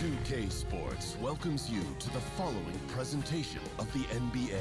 2K Sports welcomes you to the following presentation of the NBA.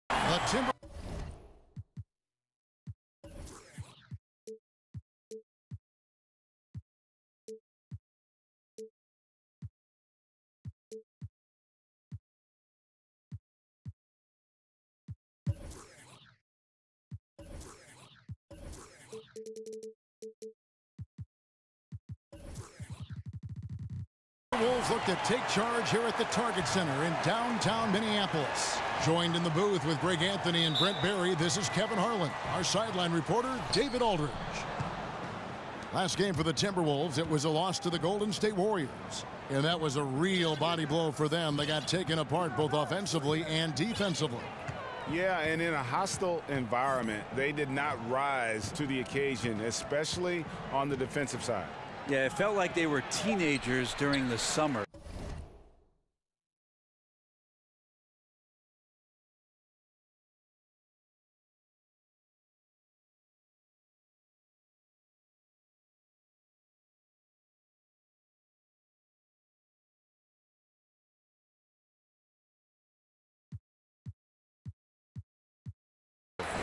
The Timber. Wolves look to take charge here at the Target Center in downtown Minneapolis. Joined in the booth with Greg Anthony and Brent Barry, this is Kevin Harlan. Our sideline reporter, David Aldridge. Last game for the Timberwolves, it was a loss to the Golden State Warriors. And that was a real body blow for them. They got taken apart both offensively and defensively. Yeah, and in a hostile environment, they did not rise to the occasion, especially on the defensive side. Yeah, it felt like they were teenagers during the summer.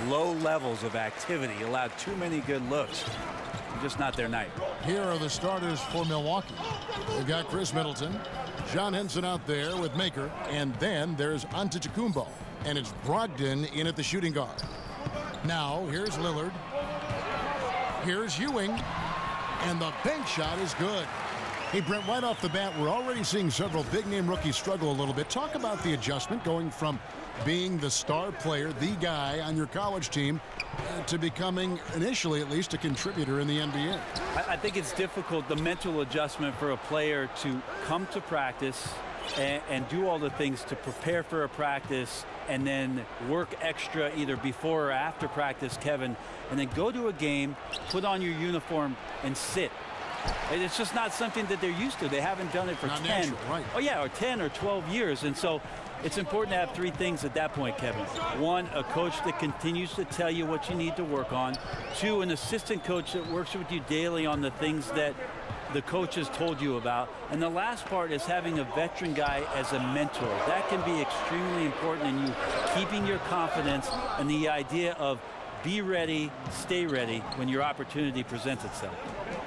Low levels of activity allowed too many good looks. Just not their night. Here are the starters for Milwaukee. They've got Chris Middleton, John Henson out there with Maker, and then there's Antetokounmpo, and it's Brogdon in at the shooting guard. Now here's Lillard. Here's Ewing, and the bank shot is good. Hey, Brent, right off the bat, we're already seeing several big-name rookies struggle a little bit. Talk about the adjustment going from being the star player, the guy on your college team, to becoming, initially at least, a contributor in the NBA. I think it's difficult, the mental adjustment for a player to come to practice and do all the things to prepare for a practice and then work extra either before or after practice, Kevin, and then go to a game, put on your uniform, and sit. It's just not something that they're used to. They haven't done it for 10, right. Oh yeah, or 10 or 12 years. And so it's important to have three things at that point, Kevin. One, a coach that continues to tell you what you need to work on. Two, an assistant coach that works with you daily on the things that the coach has told you about. And the last part is having a veteran guy as a mentor. That can be extremely important in you keeping your confidence and the idea of be ready, stay ready when your opportunity presents itself.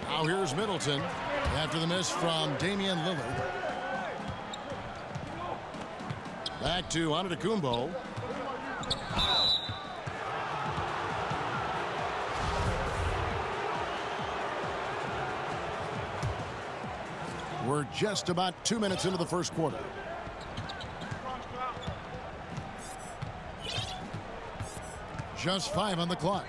Now here's Middleton after the miss from Damian Lillard. Back to Antetokounmpo. We're just about 2 minutes into the first quarter. Just 5 on the clock.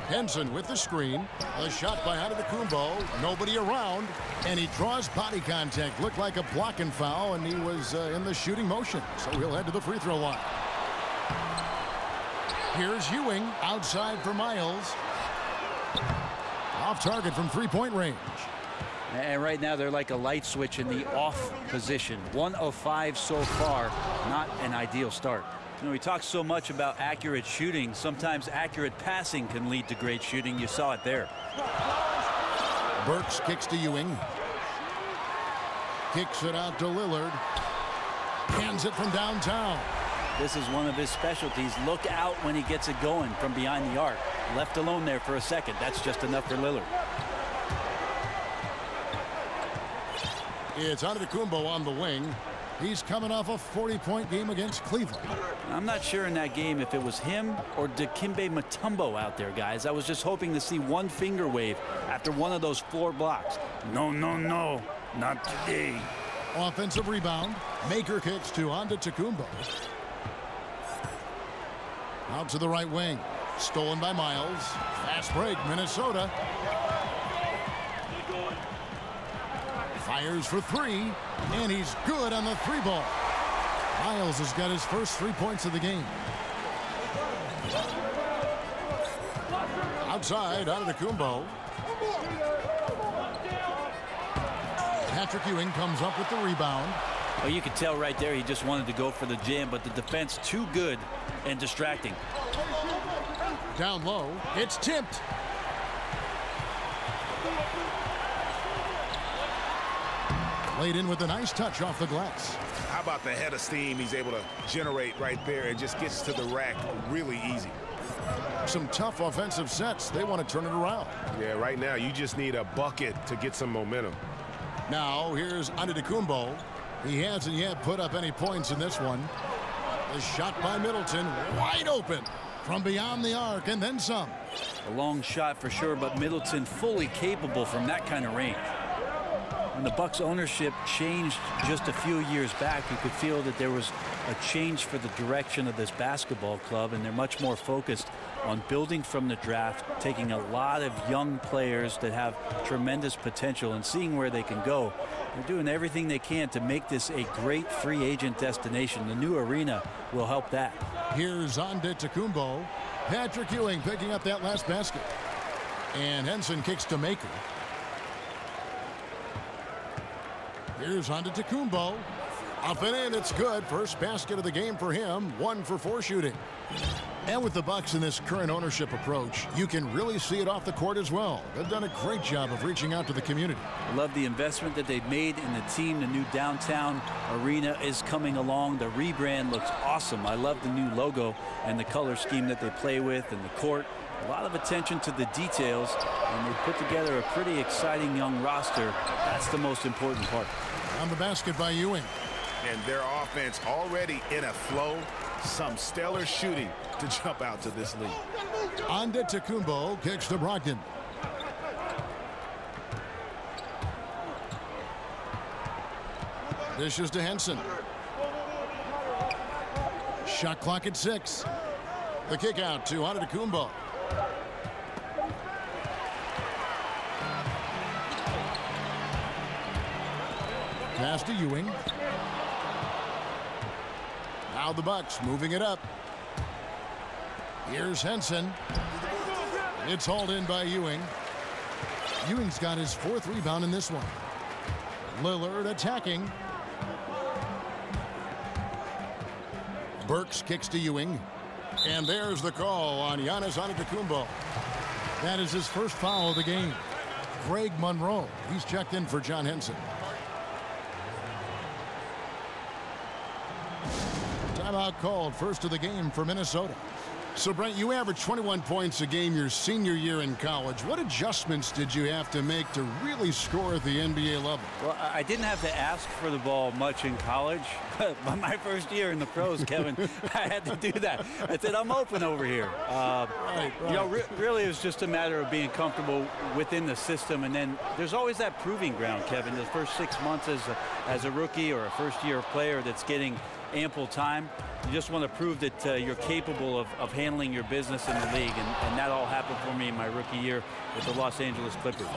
Henson with the screen. A shot by Antetokounmpo. Nobody around. And he draws body contact. Looked like a blocking foul, and he was in the shooting motion. So he'll head to the free throw line. Here's Ewing outside for Miles. Off target from three-point range. And right now they're like a light switch in the off position. 1 of 5 so far. Not an ideal start. You know, we talk so much about accurate shooting. Sometimes accurate passing can lead to great shooting. You saw it there. Burks kicks to Ewing. Kicks it out to Lillard. Hands it from downtown. This is one of his specialties. Look out when he gets it going from behind the arc. Left alone there for a second. That's just enough for Lillard. It's Antetokounmpo on the wing. He's coming off a 40-point game against Cleveland. I'm not sure in that game if it was him or Dikembe Mutombo out there, guys. I was just hoping to see one finger wave after one of those floor blocks. No, no, no. Not today. Offensive rebound. Maker kicks to Antetokounmpo. Out to the right wing. Stolen by Miles. Fast break, Minnesota. Fires for 3, and he's good on the 3-ball. Miles has got his first 3 points of the game. Outside, Antetokounmpo. Patrick Ewing comes up with the rebound. Well, you could tell right there he just wanted to go for the jam, but the defense too good and distracting. Down low, it's tipped. Laid in with a nice touch off the glass. How about the head of steam he's able to generate right there and just gets to the rack really easy. Some tough offensive sets. They want to turn it around. Yeah, right now you just need a bucket to get some momentum. Now here's Antetokounmpo. He hasn't yet put up any points in this one. The shot by Middleton, wide open from beyond the arc, and then some. A long shot for sure, but Middleton fully capable from that kind of range. When the Bucks ownership changed just a few years back, you could feel that there was a change for the direction of this basketball club, and they're much more focused on building from the draft, taking a lot of young players that have tremendous potential and seeing where they can go. They're doing everything they can to make this a great free agent destination. The new arena will help that. Here's Antetokounmpo. Patrick Ewing picking up that last basket. And Henson kicks to Maker. Here's Antetokounmpo. Up and in, it's good. First basket of the game for him. 1 for 4 shooting. And with the Bucks in this current ownership approach, you can really see it off the court as well. They've done a great job of reaching out to the community. I love the investment that they've made in the team. The new downtown arena is coming along. The rebrand looks awesome. I love the new logo and the color scheme that they play with and the court. A lot of attention to the details, and they've put together a pretty exciting young roster. That's the most important part. On the basket by Ewing. And their offense already in a flow. Some stellar shooting to jump out to this lead. Antetokounmpo kicks to Brogdon. Dishes to Henson. Shot clock at 6. The kick out to Antetokounmpo. Pass to Ewing. Now the Bucks moving it up. Here's Henson. It's hauled in by Ewing. Ewing's got his 4th rebound in this one. Lillard attacking. Burks kicks to Ewing. And there's the call on Giannis Antetokounmpo. That is his first foul of the game. Greg Monroe, he's checked in for John Henson. Timeout called, first of the game for Minnesota. So, Brent, you averaged 21 points a game your senior year in college. What adjustments did you have to make to really score at the NBA level? Well, I didn't have to ask for the ball much in college. But my first year in the pros, Kevin, I had to do that. I said, I'm open over here. Right. You know, really it was just a matter of being comfortable within the system. And then there's always that proving ground, Kevin. The first 6 months as a rookie or a first-year player that's getting ample time, you just want to prove that you're capable of handling your business in the league, and that all happened for me in my rookie year with the Los Angeles Clippers.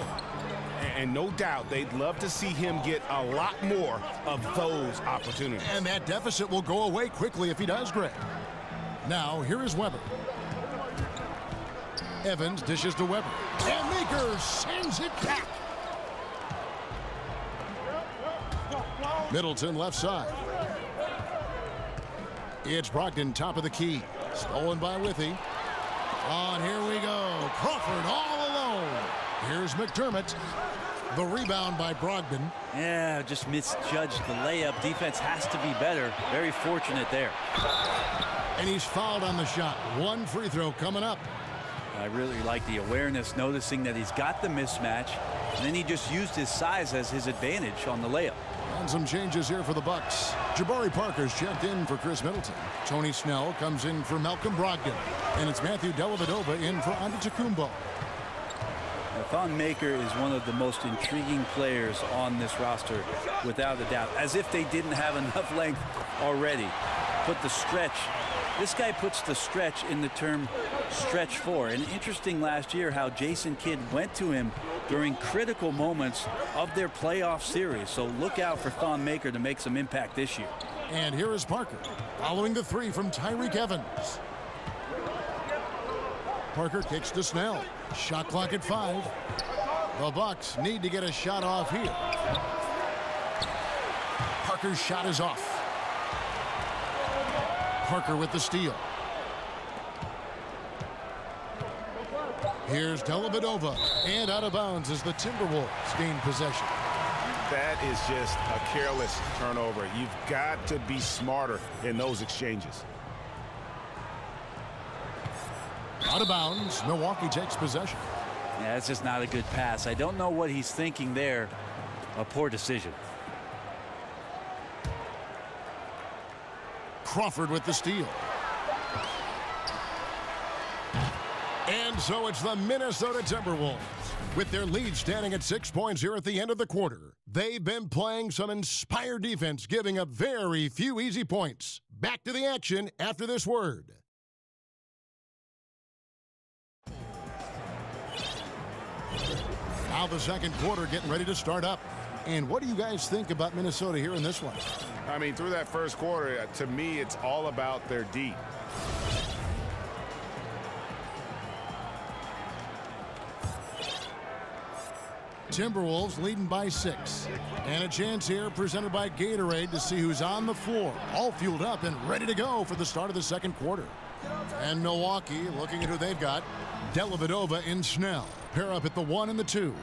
And no doubt they'd love to see him get a lot more of those opportunities. And that deficit will go away quickly if he does, Greg. Now, here is Weber. Evans dishes to Weber. And Maker sends it back. Middleton left side. It's Brogdon, top of the key. Stolen by Withy. On, here we go. Crawford all alone. Here's McDermott. The rebound by Brogdon. Yeah, just misjudged the layup. Defense has to be better. Very fortunate there. And he's fouled on the shot. One free throw coming up. I really like the awareness, noticing that he's got the mismatch, and then he just used his size as his advantage on the layup. And some changes here for the Bucks. Jabari Parker's checked in for Chris Middleton. Tony Snell comes in for Malcolm Brogdon. And it's Matthew Dellavedova in for Antetokounmpo. Thon Maker is one of the most intriguing players on this roster, without a doubt. As if they didn't have enough length already. Put the stretch. This guy puts the stretch in the term stretch 4. And interesting last year how Jason Kidd went to him during critical moments of their playoff series. So look out for Thon Maker to make some impact this year. And here is Parker following the three from Tyreke Evans. Parker kicks to Snell. Shot clock at 5. The Bucks need to get a shot off here. Parker's shot is off. Parker with the steal. Here's Dellavedova, and out of bounds as the Timberwolves gain possession. That is just a careless turnover. You've got to be smarter in those exchanges. Out of bounds, Milwaukee takes possession. Yeah, that's just not a good pass. I don't know what he's thinking there. A poor decision. Crawford with the steal. And so it's the Minnesota Timberwolves. With their lead standing at 6 points here at the end of the quarter, they've been playing some inspired defense, giving up very few easy points. Back to the action after this word. Now the second quarter getting ready to start up. And what do you guys think about Minnesota here in this one? I mean, through that first quarter, to me, it's all about their D. Timberwolves leading by 6. And a chance here presented by Gatorade to see who's on the floor. All fueled up and ready to go for the start of the second quarter. And Milwaukee looking at who they've got. Dellavedova and Snell. Pair up at the 1 and the 2.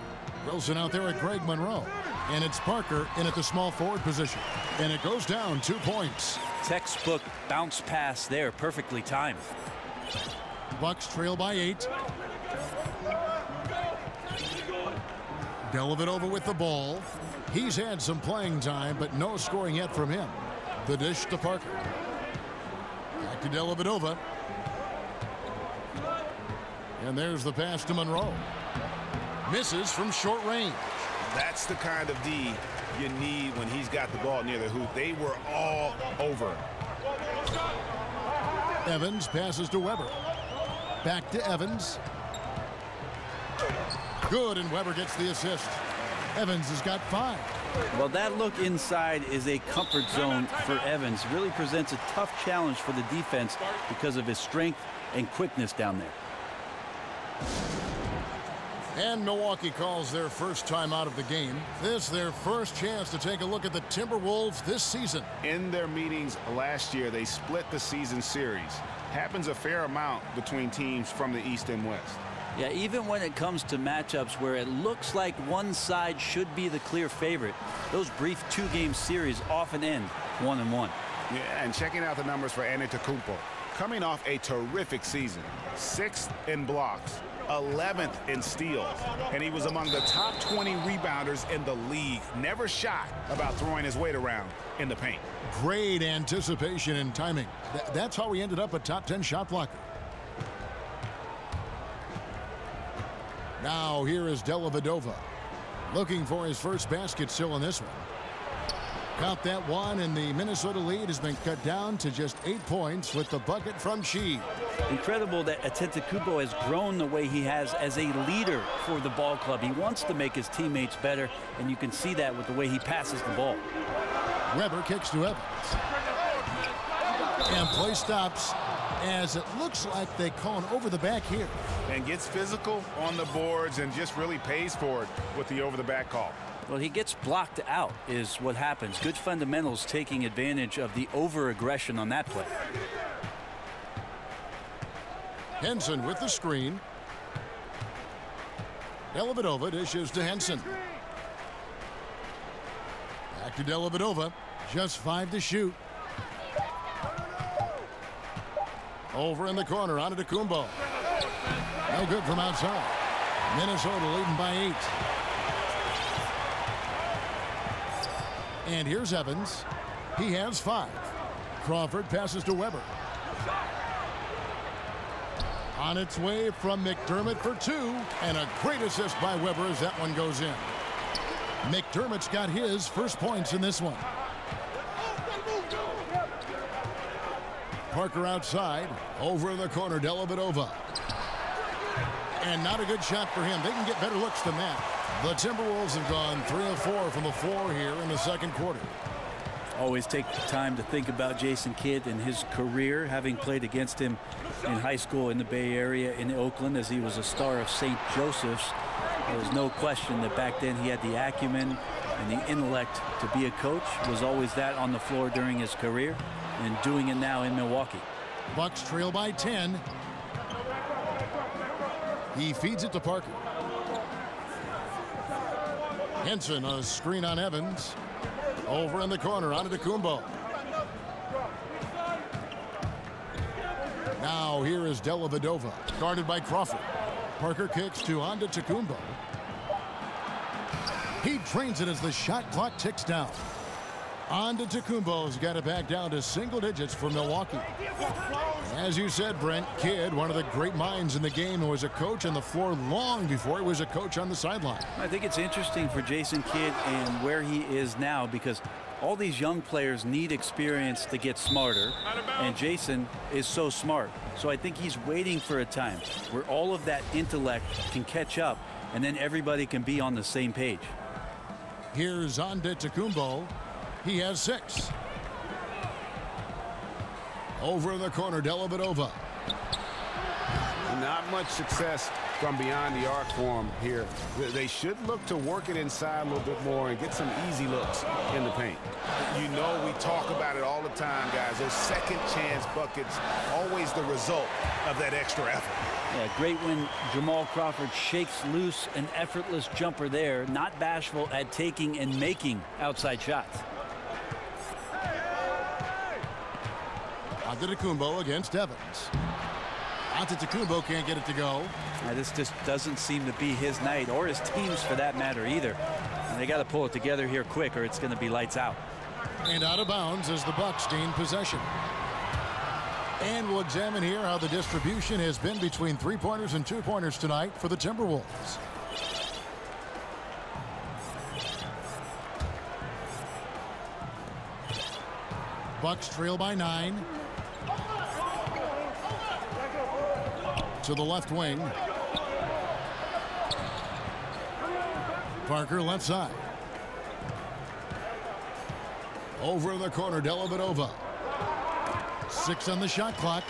Wilson out there at Greg Monroe. And it's Parker in at the small forward position. And it goes down 2 points. Textbook bounce pass there, perfectly timed. Bucks trail by 8. Dellavedova with the ball. He's had some playing time, but no scoring yet from him. The dish to Parker. Back to Dellavedova. And there's the pass to Monroe. Misses from short range. That's the kind of D you need when he's got the ball near the hoop. They were all over him. Evans passes to Weber. Back to Evans. Good, and Weber gets the assist. Evans has got 5. Well, that look inside is a comfort zone for Evans. Really presents a tough challenge for the defense because of his strength and quickness down there. And Milwaukee calls their first time out of the game. This their first chance to take a look at the Timberwolves this season. In their meetings last year, they split the season series. Happens a fair amount between teams from the East and West. Yeah, even when it comes to matchups where it looks like one side should be the clear favorite, those brief 2-game series often end 1-1. Yeah, and checking out the numbers for Antetokounmpo. Coming off a terrific season. 6th in blocks, 11th in steals, and he was among the top 20 rebounders in the league. Never shy about throwing his weight around in the paint. Great anticipation and timing. That's how he ended up a top 10 shot blocker. Now here is Dellavedova, looking for his first basket still in this one. Got that one, and the Minnesota lead has been cut down to just 8 points with the bucket from Shee. Incredible that Antetokounmpo has grown the way he has as a leader for the ball club. He wants to make his teammates better, and you can see that with the way he passes the ball. Weber kicks to Evans. And play stops as it looks like they call an over the back here. And gets physical on the boards and just really pays for it with the over the back call. Well, he gets blocked out is what happens. Good fundamentals taking advantage of the over-aggression on that play. Henson with the screen. Dellavedova dishes to Henson. Back to Dellavedova. Just 5 to shoot. Over in the corner, Antetokounmpo. No good from outside. Minnesota leading by 8. And here's Evans. He has 5. Crawford passes to Weber. On its way from McDermott for 2. And a great assist by Weber as that one goes in. McDermott's got his first points in this one. Parker outside. Over in the corner, Dellavedova. And not a good shot for him. They can get better looks than that. The Timberwolves have gone 3 of 4 from the floor here in the second quarter. Always take the time to think about Jason Kidd and his career, having played against him in high school in the Bay Area in Oakland as he was a star of St. Joseph's. There was no question that back then he had the acumen and the intellect to be a coach. Was always that on the floor during his career and doing it now in Milwaukee. Bucks trail by 10. He feeds it to Parker. Henson, a screen on Evans. Over in the corner, Antetokounmpo. Now here is Dellavedova, guarded by Crawford. Parker kicks to Antetokounmpo. He trains it as the shot clock ticks down. Antetokounmpo's got it back down to single digits for Milwaukee. As you said, Brent, Kidd, one of the great minds in the game, who was a coach on the floor long before he was a coach on the sideline. I think it's interesting for Jason Kidd and where he is now, because all these young players need experience to get smarter, and Jason is so smart. So I think he's waiting for a time where all of that intellect can catch up, and then everybody can be on the same page. Here's Antetokounmpo. He has 6. Over in the corner, Dellavedova. Not much success from beyond the arc for him here. They should look to work it inside a little bit more and get some easy looks in the paint. You know, we talk about it all the time, guys. Those second chance buckets, always the result of that extra effort. Yeah, great when Jamal Crawford shakes loose an effortless jumper there, not bashful at taking and making outside shots. Antetokounmpo against Evans. Antetokounmpo can't get it to go. This just doesn't seem to be his night, or his team's for that matter either. And they got to pull it together here quick, or it's going to be lights out. And out of bounds as the Bucks gain possession. And we'll examine here how the distribution has been between 3-pointers and 2-pointers tonight for the Timberwolves. Bucks trail by 9. To the left wing. Parker left side. Over in the corner, Dellavedova. 6 on the shot clock.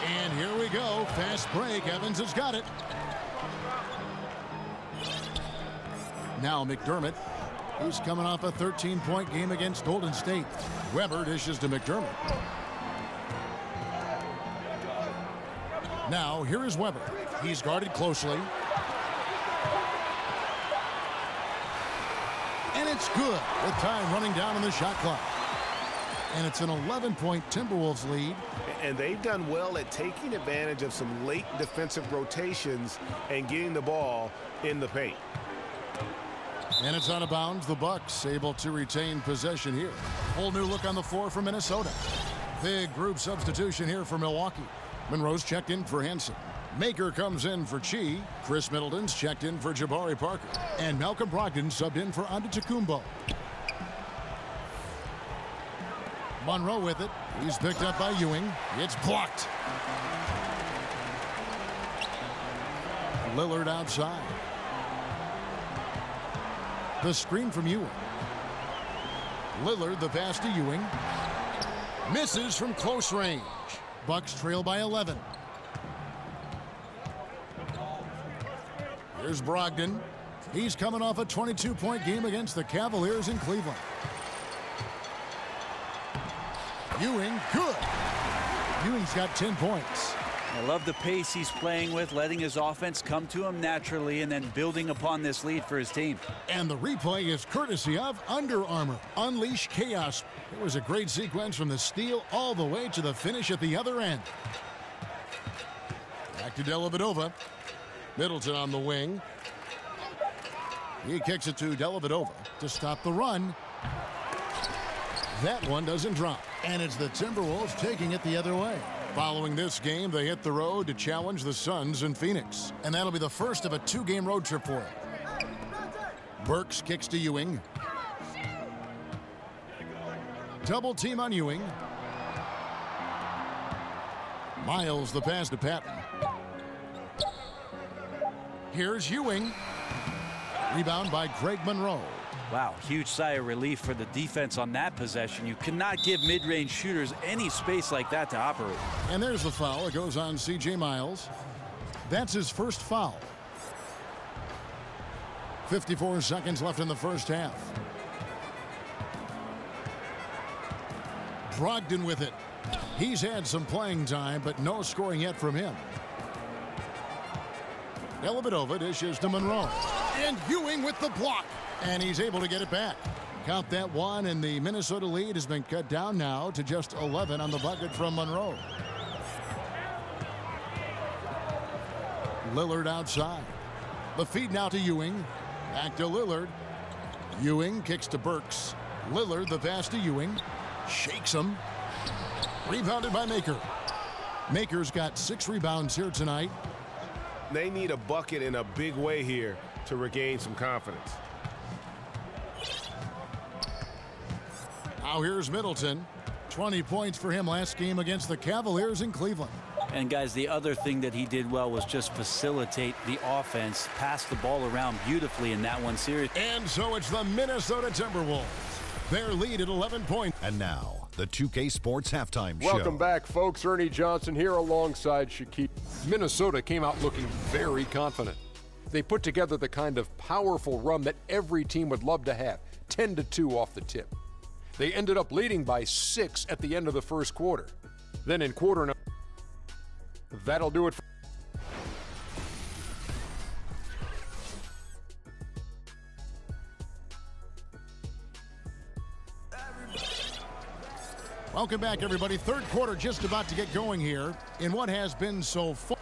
And here we go. Fast break. Evans has got it. Now McDermott. He's coming off a 13-point game against Golden State. Weber dishes to McDermott. Now, here is Weber. He's guarded closely. And it's good with time running down on the shot clock. And it's an 11-point Timberwolves lead. And they've done well at taking advantage of some late defensive rotations and getting the ball in the paint. And it's out of bounds. The Bucks able to retain possession here. Whole new look on the floor for Minnesota. Big group substitution here for Milwaukee. Monroe's checked in for Hansen. Maker comes in for Chi. Chris Middleton's checked in for Jabari Parker. And Malcolm Brogdon subbed in for Antetokounmpo. Monroe with it. He's picked up by Ewing. It's blocked. Lillard outside. The screen from Ewing. Lillard the pass to Ewing. Misses from close range. Bucks trail by 11. Here's Brogdon. He's coming off a 22-point game against the Cavaliers in Cleveland. Ewing, good. Ewing's got 10 points. I love the pace he's playing with, letting his offense come to him naturally and then building upon this lead for his team. And the replay is courtesy of Under Armour. Unleash chaos. It was a great sequence from the steal all the way to the finish at the other end. Back to Dellavedova. Middleton on the wing. He kicks it to Dellavedova to stop the run. That one doesn't drop. And it's the Timberwolves taking it the other way. Following this game, they hit the road to challenge the Suns in Phoenix. And that'll be the first of a 2-game road trip for them. Burks kicks to Ewing. Double team on Ewing. Miles the pass to Patton. Here's Ewing. Rebound by Greg Monroe. Wow, huge sigh of relief for the defense on that possession. You cannot give mid-range shooters any space like that to operate. And there's the foul. It goes on C.J. Miles. That's his first foul. 54 seconds left in the first half. Brogdon with it. He's had some playing time, but no scoring yet from him. Dellavedova dishes to Monroe. And Ewing with the block. And he's able to get it back. Count that one, and the Minnesota lead has been cut down now to just 11 on the bucket from Monroe. Lillard outside. The feed now to Ewing. Back to Lillard. Ewing kicks to Burks. Lillard the pass to Ewing. Shakes him. Rebounded by Maker. Maker's got 6 rebounds here tonight. They need a bucket in a big way here to regain some confidence. Now here's Middleton. 20 points for him last game against the Cavaliers in Cleveland. And guys, the other thing that he did well was just facilitate the offense, pass the ball around beautifully in that one series. And so it's the Minnesota Timberwolves. Their lead at 11 points. And now, the 2K Sports Halftime Show. Welcome back, folks. Ernie Johnson here alongside Shaquille. Minnesota came out looking very confident. They put together the kind of powerful run that every team would love to have, 10-2 off the tip. They ended up leading by 6 at the end of the first quarter. Then in quarter number, that'll do it for Welcome back, everybody. Third quarter just about to get going here in what has been so fun.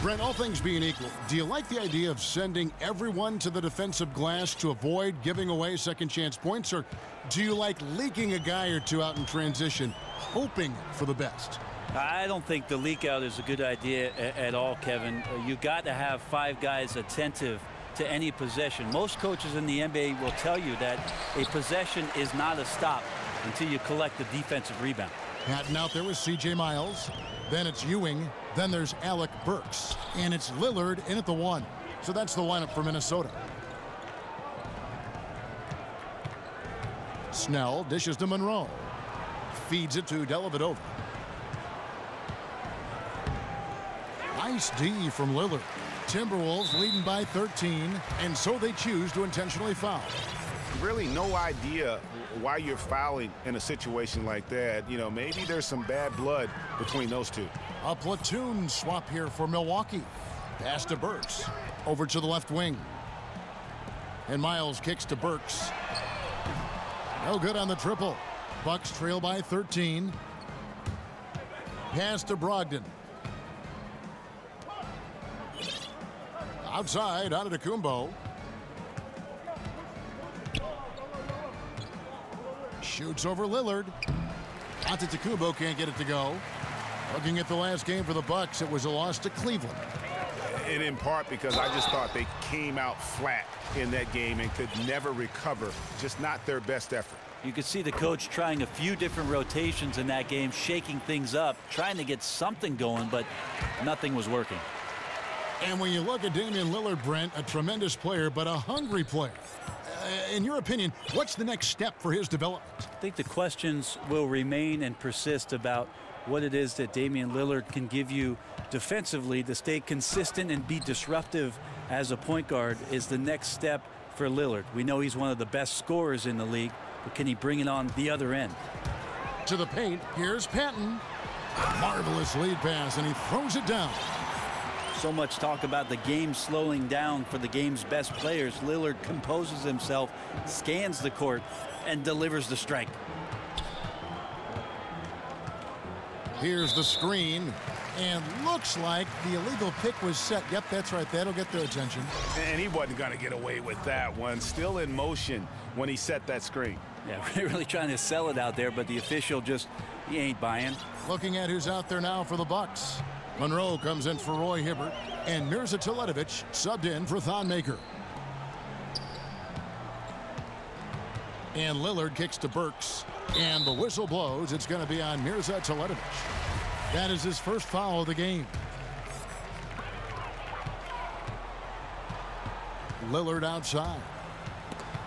Brent, all things being equal, do you like the idea of sending everyone to the defensive glass to avoid giving away second chance points, or do you like leaking a guy or two out in transition, hoping for the best? I don't think the leak out is a good idea at all, Kevin. You got to have 5 guys attentive to any possession. Most coaches in the NBA will tell you that a possession is not a stop. until you collect the defensive rebound. Patton out there with C.J. Miles. Then it's Ewing. Then there's Alec Burks. And it's Lillard in at the 1. So that's the lineup for Minnesota. Snell dishes to Monroe. Feeds it to Dellavedova. Nice D from Lillard. Timberwolves leading by 13, and so they choose to intentionally foul. Really no idea why you're fouling in a situation like that. You know, maybe there's some bad blood between those two. A platoon swap here for Milwaukee. Pass to Burks. Over to the left wing. And Miles kicks to Burks. No good on the triple. Bucks trail by 13. Pass to Brogdon. Outside, Antetokounmpo. Shoots over Lillard. Antetokounmpo can't get it to go. Looking at the last game for the Bucks, it was a loss to Cleveland. And in part because I just thought they came out flat in that game and could never recover. Just not their best effort. You could see the coach trying a few different rotations in that game, shaking things up, trying to get something going, but nothing was working. And when you look at Damian Lillard, Brent, a tremendous player, but a hungry player. In your opinion, what's the next step for his development? I think the questions will remain and persist about what it is that Damian Lillard can give you defensively to stay consistent and be disruptive as a point guard is the next step for Lillard. We know he's one of the best scorers in the league, but can he bring it on the other end? To the paint, here's Patton. Marvelous lead pass, and he throws it down. So much talk about the game slowing down for the game's best players. Lillard composes himself, scans the court, and delivers the strike. Here's the screen, and looks like the illegal pick was set. Yep, that's right. That'll get their attention. And he wasn't going to get away with that one. Still in motion when he set that screen. Yeah, really trying to sell it out there, but the official just, he ain't buying. Looking at who's out there now for the Bucks. Monroe comes in for Roy Hibbert, and Mirza Teletovic subbed in for Thonmaker. And Lillard kicks to Burks, and the whistle blows. It's going to be on Mirza Teletovic. That is his first foul of the game. Lillard outside,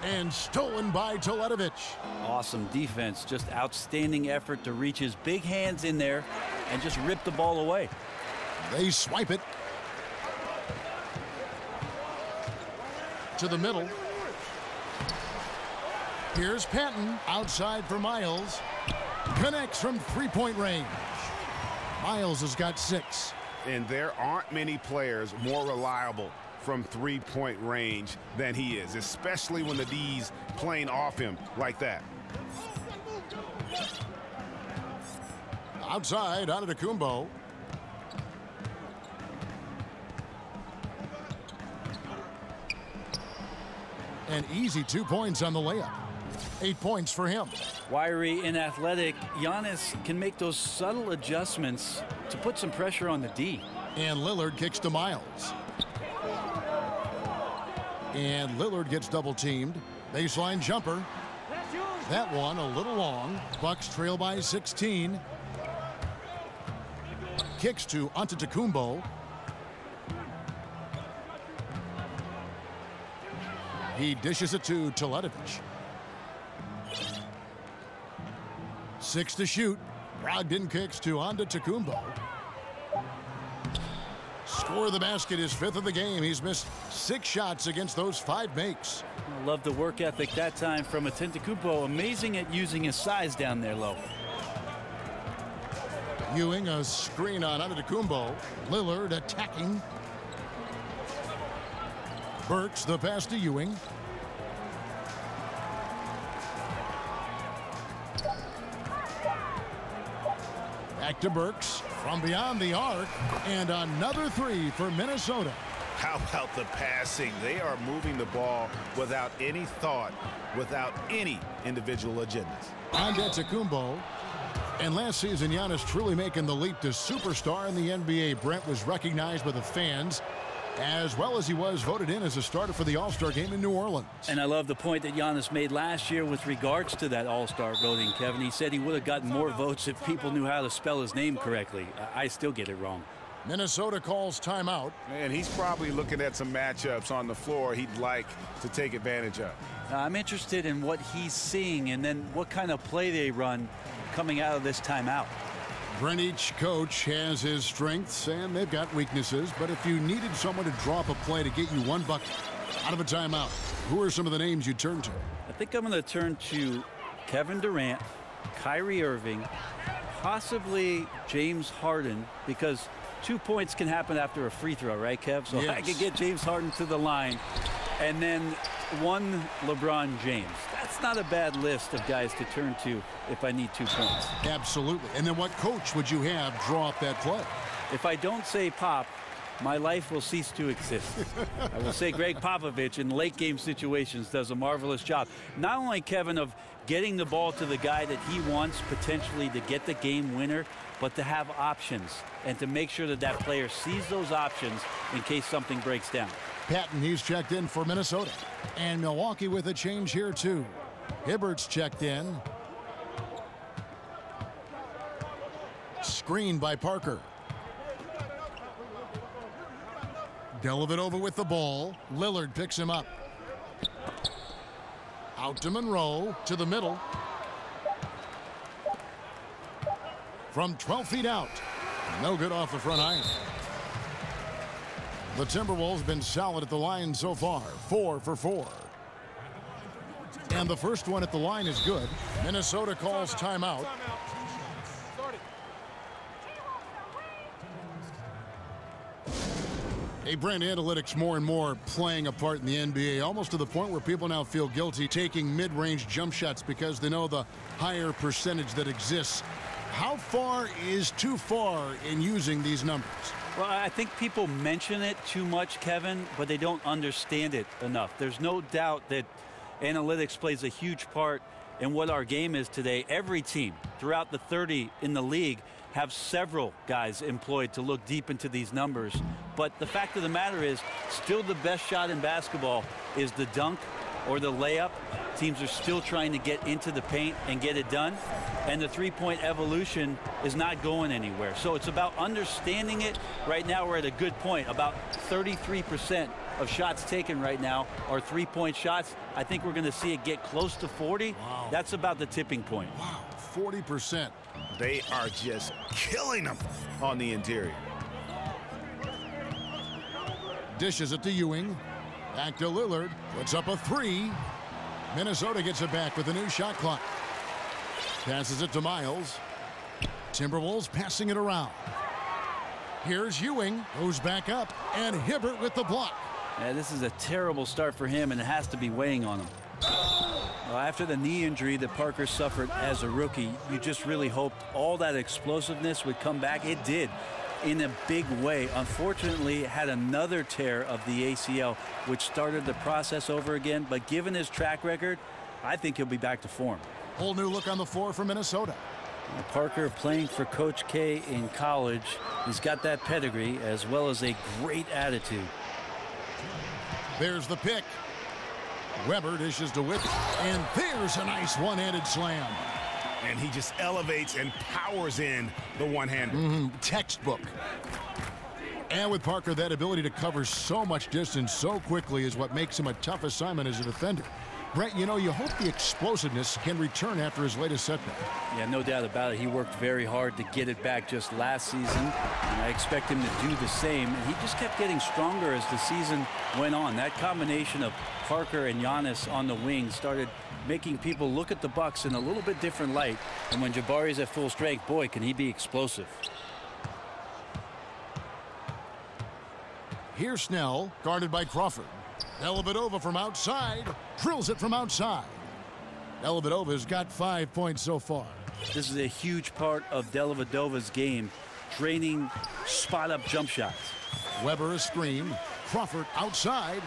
and stolen by Teletovic. Awesome defense, just outstanding effort to reach his big hands in there and just rip the ball away. They swipe it to the middle. Here's Patton outside for Miles. Connects from three-point range. Miles has got 6. And there aren't many players more reliable from three-point range than he is, especially when the D's playing off him like that. Outside, Antetokounmpo. An easy 2 points on the layup. 8 points for him. Wiry and athletic, Giannis can make those subtle adjustments to put some pressure on the D. And Lillard kicks to Miles. And Lillard gets double-teamed. Baseline jumper. That one a little long. Bucks trail by 16. Kicks to Antetokounmpo. He dishes it to Teletovic. 6 to shoot. Brogdon kicks to Antetokounmpo. Score the basket, his 5th of the game. He's missed 6 shots against those 5 makes. I love the work ethic that time from Antetokounmpo. Amazing at using his size down there low. Ewing a screen on Antetokounmpo. Lillard attacking. Burks the pass to Ewing. Back to Burks from beyond the arc, and another 3 for Minnesota. How about the passing? They are moving the ball without any thought, without any individual agendas. Antetokounmpo. And last season, Giannis truly making the leap to superstar in the NBA. Brent was recognized by the fans as well as he was voted in as a starter for the All-Star game in New Orleans. And I love the point that Giannis made last year with regards to that All-Star voting, Kevin. He said he would have gotten more votes if people knew how to spell his name correctly. I still get it wrong. Minnesota calls timeout. And he's probably looking at some matchups on the floor he'd like to take advantage of. I'm interested in what he's seeing and then what kind of play they run coming out of this timeout. Brent, each coach has his strengths and they've got weaknesses, but if you needed someone to drop a play to get you one bucket out of a timeout, who are some of the names you turn to? I think I'm going to turn to Kevin Durant, Kyrie Irving, possibly James Harden, because 2 points can happen after a free throw, right, Kev? So yes. I could get James Harden to the line, and then one LeBron James. That's not a bad list of guys to turn to if I need 2 points. Absolutely. And then what coach would you have draw up that play? If I don't say Pop, my life will cease to exist. I will say Greg Popovich in late game situations does a marvelous job. Not only, Kevin, of getting the ball to the guy that he wants potentially to get the game winner, but to have options and to make sure that that player sees those options in case something breaks down. Patton, he's checked in for Minnesota. And Milwaukee with a change here, too. Hibbert's checked in. Screened by Parker. Dellavedova with the ball. Lillard picks him up. Out to Monroe, to the middle. From 12 feet out. No good off the front iron. The Timberwolves been solid at the line so far. 4 for 4. And the first one at the line is good. Minnesota calls timeout. Hey, Brent, analytics more and more playing a part in the NBA, almost to the point where people now feel guilty taking mid-range jump shots because they know the higher percentage that exists. How far is too far in using these numbers? Well, I think people mention it too much, Kevin, but they don't understand it enough. There's no doubt that analytics plays a huge part in what our game is today. Every team throughout the 30 in the league have several guys employed to look deep into these numbers. But the fact of the matter is, still the best shot in basketball is the dunk or the layup. Teams are still trying to get into the paint and get it done. And the three-point evolution is not going anywhere. So it's about understanding it. Right now we're at a good point. About 33% of shots taken right now are three-point shots. I think we're going to see it get close to 40. Wow. That's about the tipping point. Wow, 40%. They are just killing them on the interior. Dishes it to Ewing. Back to Lillard. Puts up a three. Minnesota gets it back with a new shot clock. Passes it to Miles. Timberwolves passing it around. Here's Ewing. Goes back up. And Hibbert with the block. Yeah, this is a terrible start for him, and it has to be weighing on him. Well, after the knee injury that Parker suffered as a rookie, you just really hoped all that explosiveness would come back. It did in a big way. Unfortunately, had another tear of the ACL, which started the process over again. But given his track record, I think he'll be back to form. Whole new look on the floor for Minnesota. Parker playing for Coach K in college. He's got that pedigree as well as a great attitude. There's the pick. Weber dishes to Whip. And there's a nice one-handed slam. And he just elevates and powers in the one-hander. Textbook. And with Parker, that ability to cover so much distance so quickly is what makes him a tough assignment as a defender. Brent, you know, you hope the explosiveness can return after his latest setback. Yeah, no doubt about it. He worked very hard to get it back just last season, and I expect him to do the same. And he just kept getting stronger as the season went on. That combination of Parker and Giannis on the wing started making people look at the Bucks in a little bit different light. And when Jabari's at full strength, boy, can he be explosive. Here's Snell, guarded by Crawford. Dellavedova from outside, drills it from outside. Dellavedova's got 5 points so far. This is a huge part of Dellavedova's game, draining spot-up jump shots. Weber a screen. Crawford outside.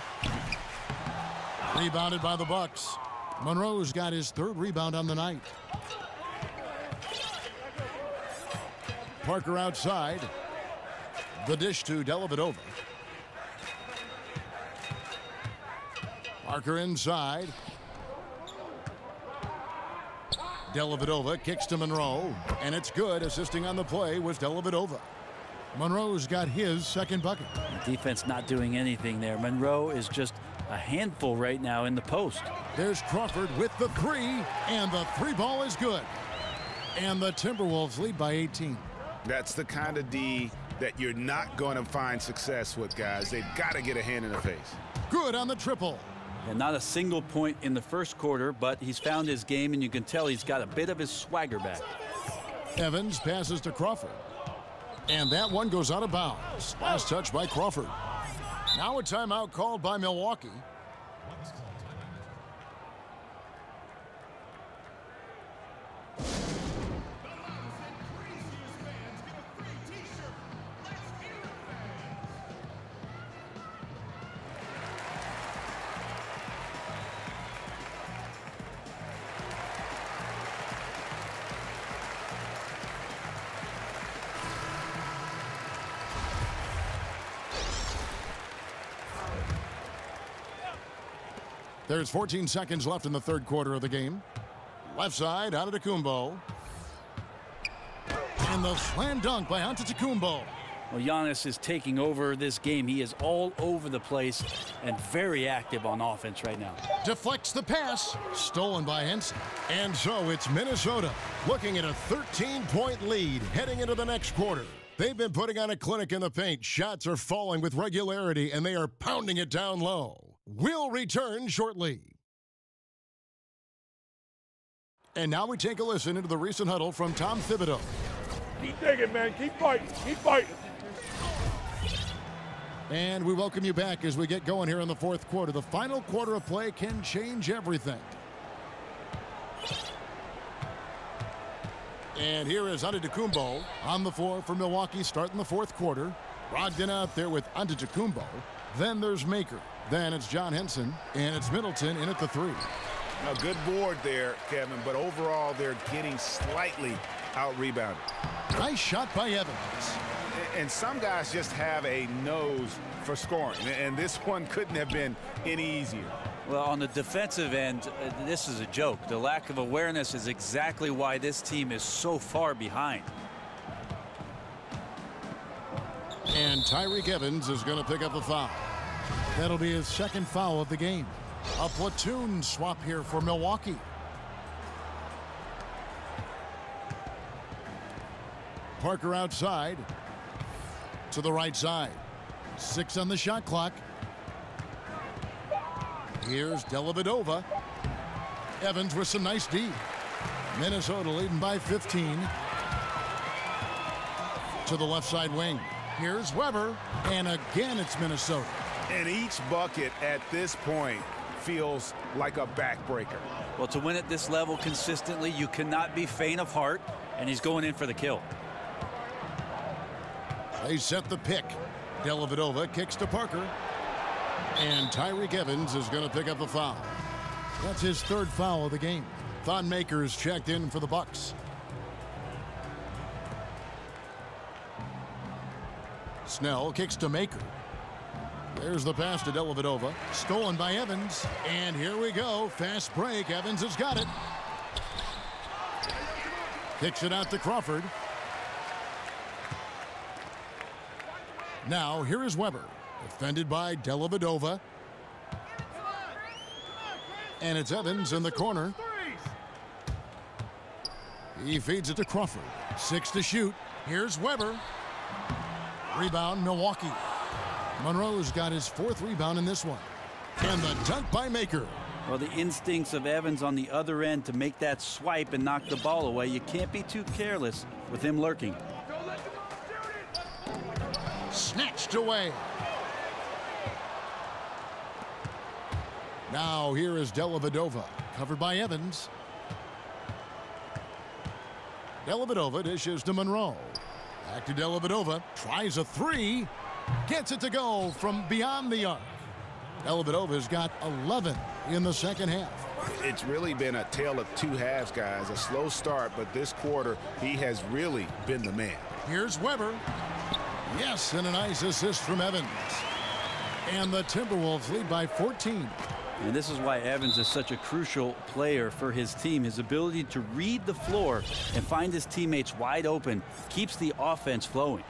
Rebounded by the Bucks. Monroe's got his third rebound on the night. Parker outside. The dish to Dellavedova. Parker inside. Dellavedova kicks to Monroe, and it's good. Assisting on the play was Dellavedova. Monroe's got his second bucket. The defense not doing anything there. Monroe is just a handful right now in the post. There's Crawford with the three, and the three ball is good. And the Timberwolves lead by 18. That's the kind of D that you're not going to find success with, guys. They've got to get a hand in the face. Good on the triple. And not a single point in the first quarter, but he's found his game, and you can tell he's got a bit of his swagger back. Evans passes to Crawford. And that one goes out of bounds. Last touch by Crawford. Now a timeout called by Milwaukee. There's 14 seconds left in the third quarter of the game. Left side, Antetokounmpo. And the slam dunk by Antetokounmpo. Well, Giannis is taking over this game. He is all over the place and very active on offense right now. Deflects the pass. Stolen by Henson. And so it's Minnesota looking at a 13-point lead heading into the next quarter. They've been putting on a clinic in the paint. Shots are falling with regularity, and they are pounding it down low. We'll return shortly. And now we take a listen into the recent huddle from Tom Thibodeau. Keep digging, man. Keep fighting. Keep fighting. And we welcome you back as we get going here in the fourth quarter. The final quarter of play can change everything. And here is Antetokounmpo on the floor for Milwaukee starting the fourth quarter. Brogdon out there with Antetokounmpo. Then there's Maker. Then it's John Henson, and it's Middleton in at the three. A good board there, Kevin, but overall they're getting slightly out-rebounded. Nice shot by Evans. And some guys just have a nose for scoring, and this one couldn't have been any easier. Well, on the defensive end, this is a joke. The lack of awareness is exactly why this team is so far behind. And Tyreke Evans is going to pick up a foul. That'll be his second foul of the game. A platoon swap here for Milwaukee. Parker outside to the right side. 6 on the shot clock. Here's Dellavedova. Evans with some nice D. Minnesota leading by 15. To the left side wing. Here's Weber. And again it's Minnesota. And each bucket at this point feels like a backbreaker. Well, to win at this level consistently, you cannot be faint of heart, and he's going in for the kill. They set the pick. Dellavedova kicks to Parker. And Tyreke Evans is going to pick up the foul. That's his third foul of the game. Thon Maker's checked in for the Bucks. Snell kicks to Maker. There's the pass to Dellavedova. Stolen by Evans. And here we go. Fast break. Evans has got it. Kicks it out to Crawford. Now here is Weber. Defended by Dellavedova. And it's Evans in the corner. He feeds it to Crawford. 6 to shoot. Here's Weber. Rebound, Milwaukee. Monroe's got his 4th rebound in this one. And the dunk by Maker. Well, the instincts of Evans on the other end to make that swipe and knock the ball away. You can't be too careless with him lurking. Snatched away. Now here is Dellavedova. Covered by Evans. Dellavedova dishes to Monroe. Back to Dellavedova. Tries a 3. Gets it to go from beyond the arc. Dellavedova's got 11 in the second half. It's really been a tale of two halves, guys. A slow start, but this quarter, he has really been the man. Here's Weber. Yes, and a nice assist from Evans. And the Timberwolves lead by 14. And this is why Evans is such a crucial player for his team. His ability to read the floor and find his teammates wide open keeps the offense flowing.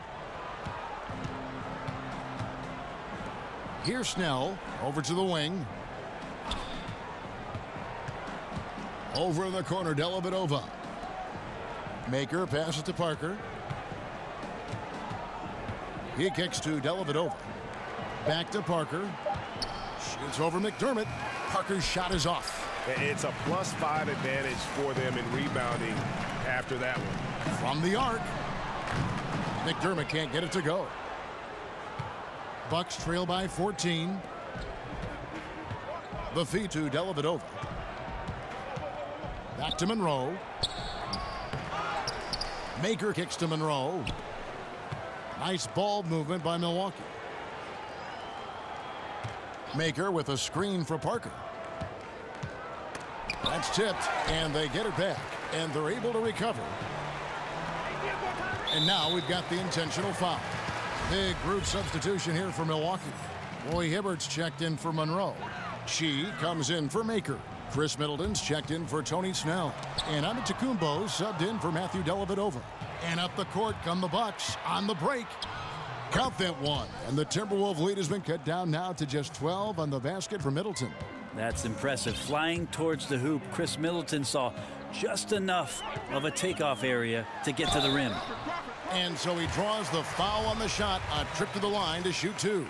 Here's Snell over to the wing. Over in the corner, Dellavedova. Maker passes to Parker. He kicks to Dellavedova. Back to Parker. Shoots over McDermott. Parker's shot is off. It's a +5 advantage for them in rebounding after that one. From the arc. McDermott can't get it to go. Bucks trail by 14. The feed to Dellavedova. Back to Monroe. Maker kicks to Monroe. Nice ball movement by Milwaukee. Maker with a screen for Parker. That's tipped, and they get it back, and they're able to recover. And now we've got the intentional foul. Big group substitution here for Milwaukee. Roy Hibbert's checked in for Monroe. She comes in for Maker. Chris Middleton's checked in for Tony Snell. And Antetokounmpo subbed in for Matthew Dellavedova. And up the court come the Bucks on the break. Count that one. And the Timberwolves lead has been cut down now to just 12 on the basket for Middleton. That's impressive. Flying towards the hoop, Chris Middleton saw just enough of a takeoff area to get to the rim. And so he draws the foul on the shot, a trip to the line to shoot two.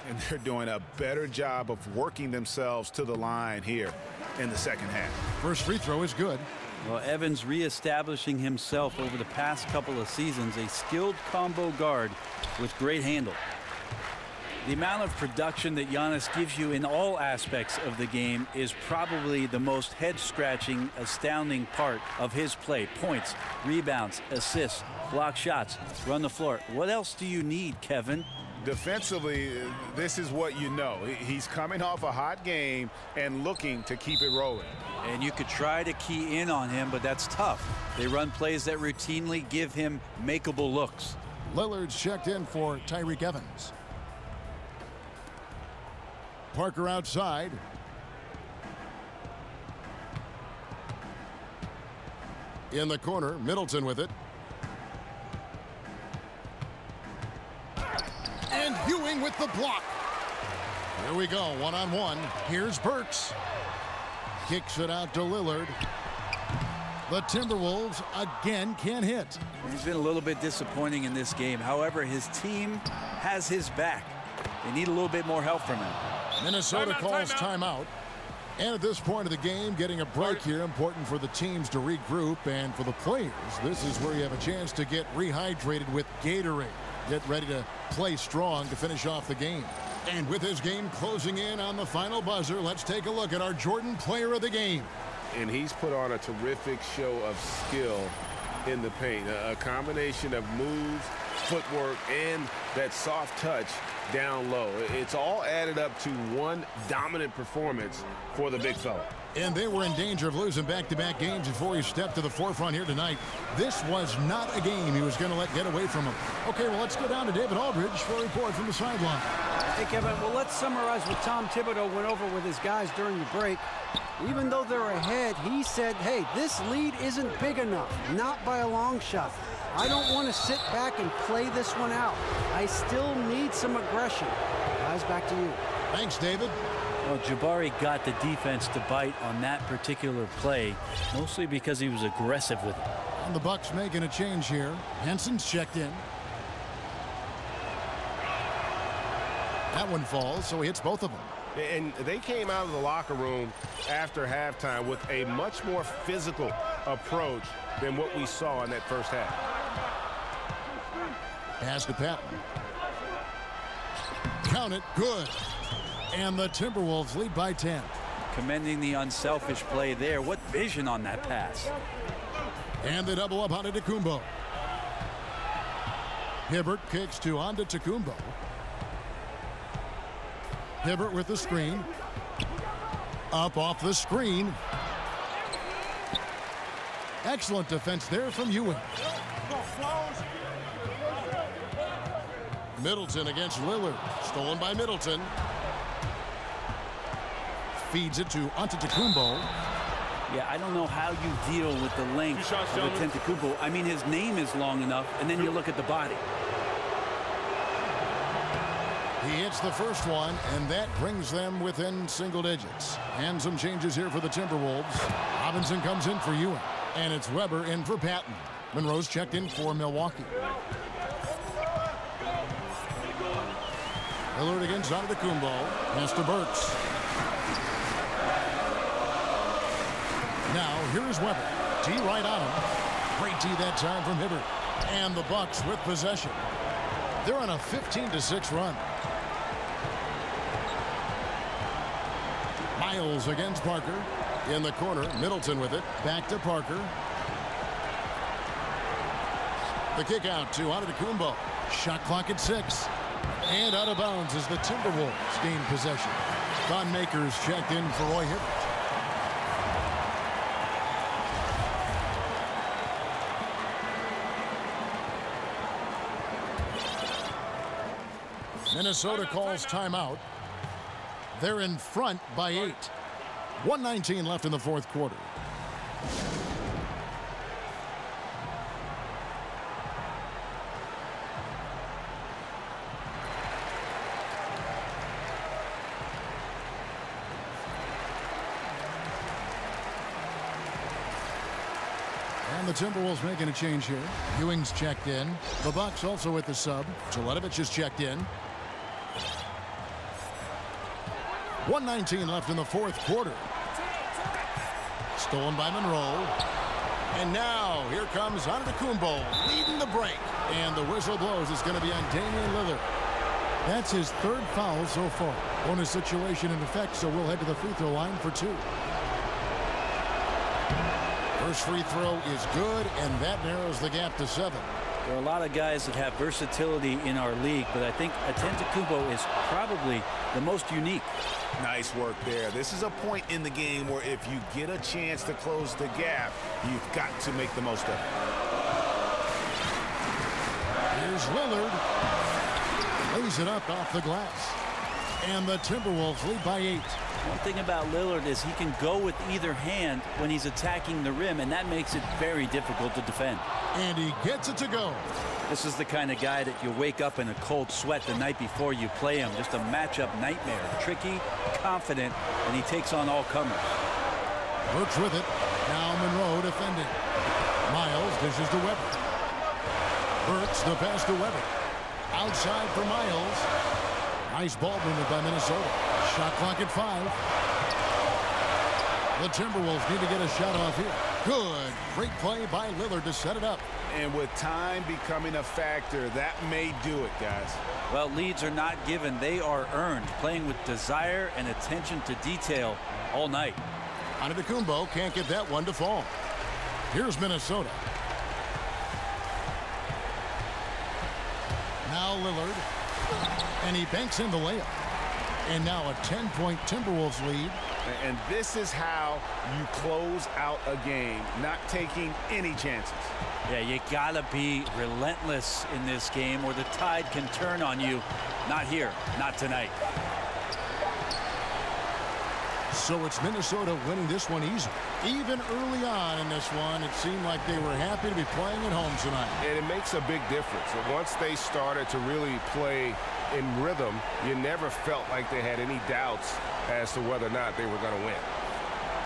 And they're doing a better job of working themselves to the line here in the second half. First free throw is good. Well, Evans reestablishing himself over the past couple of seasons, a skilled combo guard with great handle. The amount of production that Giannis gives you in all aspects of the game is probably the most head-scratching, astounding part of his play. Points, rebounds, assists, block shots, run the floor. What else do you need, Kevin? Defensively, this is what you know. He's coming off a hot game and looking to keep it rolling. And you could try to key in on him, but that's tough. They run plays that routinely give him makeable looks. Lillard's checked in for Tyreke Evans. Parker outside. In the corner, Middleton with it. And Ewing with the block. Here we go, one-on-one. Here's Burks. Kicks it out to Lillard. The Timberwolves again can't hit. He's been a little bit disappointing in this game. However, his team has his back. They need a little bit more help from him. Minnesota calls timeout. And at this point of the game, getting a break here, important for the teams to regroup. And for the players, this is where you have a chance to get rehydrated with Gatorade. Get ready to play strong to finish off the game. And with his game closing in on the final buzzer, let's take a look at our Jordan Player of the Game. And he's put on a terrific show of skill in the paint. A combination of moves, footwork, and that soft touch down low. It's all added up to one dominant performance for the big fella. And they were in danger of losing back-to-back games before he stepped to the forefront here tonight. This was not a game he was going to let get away from him. Okay, well, let's go down to David Aldridge for a report from the sideline. Hey, Kevin, well, let's summarize what Tom Thibodeau went over with his guys during the break. Even though they're ahead, he said, hey, this lead isn't big enough, not by a long shot. I don't want to sit back and play this one out. I still need some aggression. Guys, back to you. Thanks, David. Well, Jabari got the defense to bite on that particular play, mostly because he was aggressive with it. And the Bucks making a change here. Henson's checked in. That one falls, so he hits both of them. And they came out of the locker room after halftime with a much more physical approach than what we saw in that first half. Pass to Patton. Count it, good. And the Timberwolves lead by 10. Commending the unselfish play there. What vision on that pass. And they double up on Antetokounmpo. Hibbert kicks to Antetokounmpo. Hibbert with the screen. Up off the screen. Excellent defense there from Ewing. Middleton against Lillard. Stolen by Middleton. Feeds it to Antetokounmpo. Yeah, I don't know how you deal with the length of Antetokounmpo. I mean, his name is long enough, and then you look at the body. He hits the first one, and that brings them within single digits. And some changes here for the Timberwolves. Robinson comes in for Ewing, and it's Weber in for Patton. Monroe's checked in for Milwaukee. Lillard against Antetokounmpo. Pass to Burks. Now, here is Weber. D right on him. Great D that time from Hibbert. And the Bucks with possession. They're on a 15-6 run. Miles against Parker. In the corner, Middleton with it. Back to Parker. The kick out to Antetokounmpo. Shot clock at 6. And out of bounds as the Timberwolves gain possession. Thon Maker's checked in for Roy Hibbert. Minnesota calls timeout. They're in front by 8. 1:19 left in the fourth quarter. And the Timberwolves making a change here. Ewing's checked in. The Bucks also with the sub. Teletovic is checked in. 1:19 left in the fourth quarter. Stolen by Monroe. And now here comes Antetokounmpo leading the break. And the whistle blows. It's going to be on Damian Lillard. That's his third foul so far. Bonus situation in effect, so we'll head to the free throw line for 2. First free throw is good, and that narrows the gap to 7. There are a lot of guys that have versatility in our league, but I think Antetokounmpo is probably the most unique. Nice work there. This is a point in the game where if you get a chance to close the gap, you've got to make the most of it. Here's Lillard. Lays it up off the glass. And the Timberwolves lead by 8. One thing about Lillard is he can go with either hand when he's attacking the rim, and that makes it very difficult to defend. And he gets it to go. This is the kind of guy that you wake up in a cold sweat the night before you play him. Just a matchup nightmare. Tricky, confident, and he takes on all comers. Burks with it. Now Monroe defending. Miles dishes to Weber. Burks the pass to Weber. Outside for Miles. Nice ball movement by Minnesota. Shot clock at 5. The Timberwolves need to get a shot off here. Good. Great play by Lillard to set it up. And with time becoming a factor, that may do it, guys. Well, leads are not given. They are earned. Playing with desire and attention to detail all night. Antetokounmpo can't get that one to fall. Here's Minnesota. Now Lillard. And he banks in the layup. And now a 10-point Timberwolves lead. And this is how you close out a game, not taking any chances. Yeah, you gotta be relentless in this game or the tide can turn on you. Not here, not tonight. So it's Minnesota winning this one easy. Even early on in this one, it seemed like they were happy to be playing at home tonight. And it makes a big difference. And once they started to really play in rhythm, you never felt like they had any doubts as to whether or not they were going to win.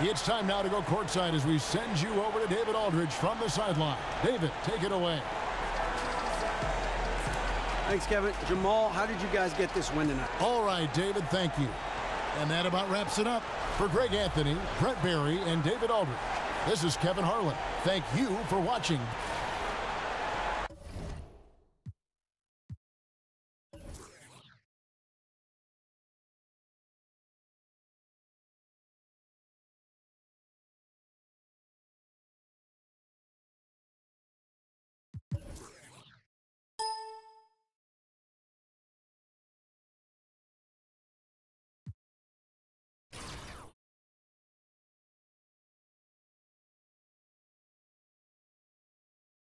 It's time now to go courtside as we send you over to David Aldridge from the sideline. David, take it away. Thanks, Kevin. Jamal, how did you guys get this win tonight? All right, David, thank you. And that about wraps it up. For Greg Anthony, Brent Barry, and David Aldridge, this is Kevin Harlan. Thank you for watching.